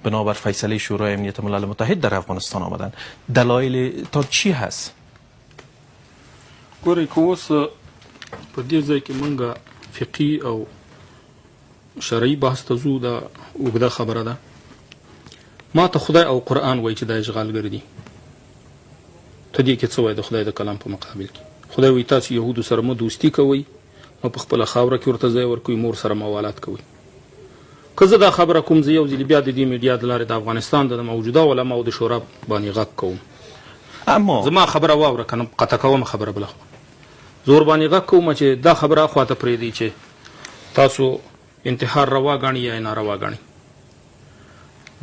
بنابر فیصله شورای امنیت ملل متحد در افغانستان آمدن. دلایل تا چی هست؟ ګورئ که اوس په دې ځای کې مونږ فقهي او شرعي بحث ته ځو دا اوږده خبره ده. ما ته خدای او قرآن وایي چې دا اشغالګر دي. ته دې کې څه وایي د خدای د کلام په مقابل کې؟ خدای وایي تاسو یهودو سره مه دوستي کوئ، مه په خپله خاوره کې ورته ځای ورکوئ، مور سره موالات کوئ. که زه دا خبره کوم زه یو ځلې بیا د دې میډیا د لارې د افغانستان د موجوده علماو د شورا باندې غږ کوم. اما زما خبره واوره که نه قطع کوم خبره بله زور باندې غږ کوم چې دا خبره خواته پرېږدئ چې تاسو انتحار روا ګڼي یا ناروا ګڼي.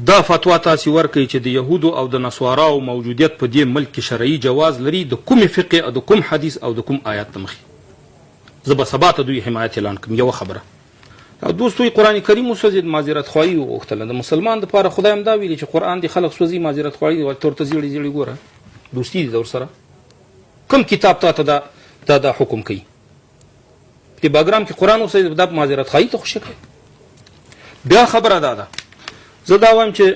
دا فتوا تاسې ورکوي چې د یهودو او د نسواراو موجودیت په دې ملک کې شرعي جواز لري د کومې فقه او د کوم حدیث او د کوم آیات ته مخې. زه به سبا ته دوی حمایت اعلان کوم. یوه خبره دوست وی قرآن کریم وسوځي، معذرت خواهي وغوښتله. د مسلمان دپاره خدای هم دا ویلي چې قرآن دې خلق سوځي، معذرت خواهي ورته زیړې زیړې ګوره دوستي دي د ورسره. کوم کتاب تا ته دا حکم کوي؟ په باګرام کې قرآن وسوځي دا معذرت خواهي ته خوشی کوي. بیا خبره دا ده زه دا وایم چې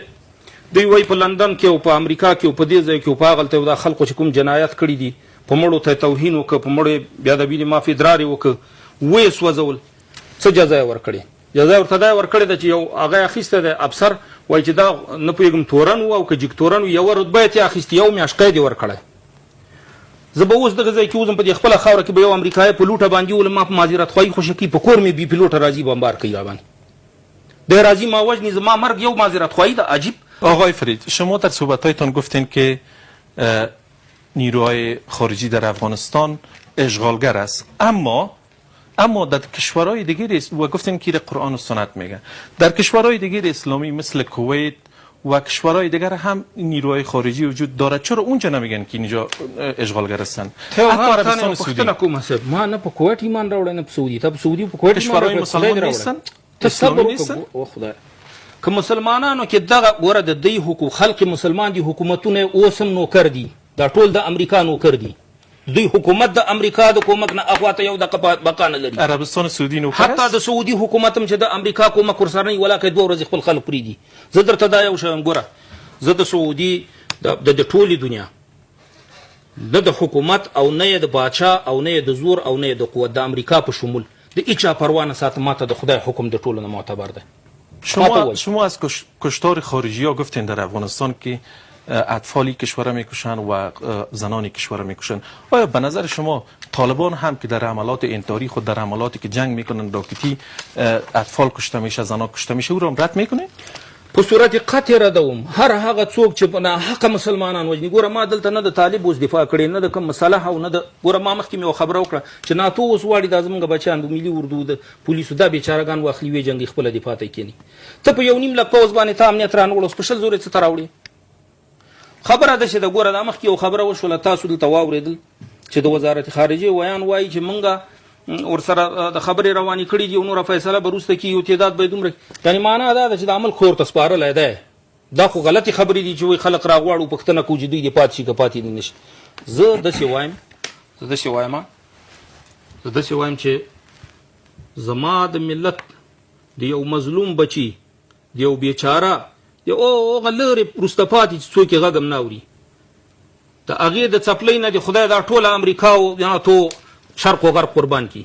دوی وایي په لندن کې او په امریکا کې او په دې ځای کې او په هغلته دا خلقو چې کوم جنایت کړي دي په مړو ته توهین وکړه، په مړو بیادبي معافي ادرارې وکړه، ویې سوځول، څه جزا یې ورکړې؟ جزا ورته دا یې ورکړې ده چې یو هغه یې اخیستی دی افسر وایي چې دا نه پوهېږم تورن و او که جګتورن و یوه رتبه یې اخیستې، یو میاشت قید یې ورکړی. زه به اوس دغه ځای کې وځم په دې خپله خاوره کې به یو امریکایي په لوټه باندې ولم، ما په معذرت خواهي خوشي کوي، په کور مې بي پیلوټه راځي بمبار کوي را باندې، دی راځي ما وژني، زما مرګ یو معذرت خواهی ده. عجیب. آقای فرید، شما در صحبتهایتان گفتین که نیروهای خارجی در افغانستان اشغالگر است، اما در کشورهای دیگر و گفتین که قرآن و سنت میگه در کشورهای دیگر اسلامی مثل کویت و کشورهای دیگر هم نیروهای خارجی وجود دارد، چرا اونجا نمیگن که اینجا اشغالگر هستند؟ حتی عربستان سعودی. ما نه په کویت ایمان راوړی نه په سعودي. ته په سعودي په کویت کشورهای مسلمان نیستن؟ تصبر وکړه خدای. که مسلمانانو کې دغه ګوره د دوی حقوق خلق مسلمان دي، حکومتونه اوس هم نوکر دي، دا ټول د امریکا نوکر دي. دوی حکومت د امریکا د کومک نه اخواته یو دقه بقا نه لري. عربستان سعودي نوکر است؟ حتی د سعودي حکومت هم چې د امریکا کومک ورسره نه ولا که دوه ورځې خپل خلک پرېږدي. زه درته دا یو شی وایم ګوره، زه د سعودي د ټولې دنیا نه د حکومت او نه یې د باچا او نه یې د زور او نه یې د قوت د امریکا په شمول د هیچا پروا نه ساتم. ماته د خدای حکم د ټولو نه معتبر ده. شما از کشتار خارجی ها گفتین در افغانستان که اطفالی کشور میکشن و زنانی کشور میکشن. آیا به نظر شما طالبان هم که در عملات انتحاری خود در عملاتی که جنگ میکنن راکتی اطفال کشته میشه، زنا کشته میشه، او را رد میکنه؟ په صورت قطع ردوم هر هغه څوک چې نه حق مسلمانان وجني. ګوره ما دلته نه د طالب اوس دفاع کړې، نه د کوم مصالح او نه د ګوره ما مخکې مې خبره وکړه چې ناتو اوس واړي دا زمونږ بچیان د ملي اردو د پولیسو دا بیچارهګان واخلي وې جنګي خپله دفاع ته کښېني. ته په یو نیم لک پوځ باندې ته امنیت رانغوړ اوس په شل زورې څه ته راوړې؟ خبره ده چې د ګوره دا مخکې یو خبره وشوله تاسو دلته واورېدل چې د وزارت خارجه ویان وایي چې مونږ ورسره د خبرې روانې کړي دي او نوره فیصله به وروسته کېږي او تعداد به یې دومره، یعنې معنا دا ده چې د عمل خور ته سپارلی دی. دا خو غلطې خبرې دي چې وایي خلک راغواړو پوښتنه کوو چې دوی دې پاتې شي که پاتې دې نه شي. زه داسې وایم چې زما د ملت د یو مظلوم بچي، د یو بیچاره، د هغه لرې وروسته پاتې چې څوک یې غږ هم نه اوري، د هغې د څپلۍ نه د خدای دا ټوله امریکا او ناتو شرق و غرب قربان کی.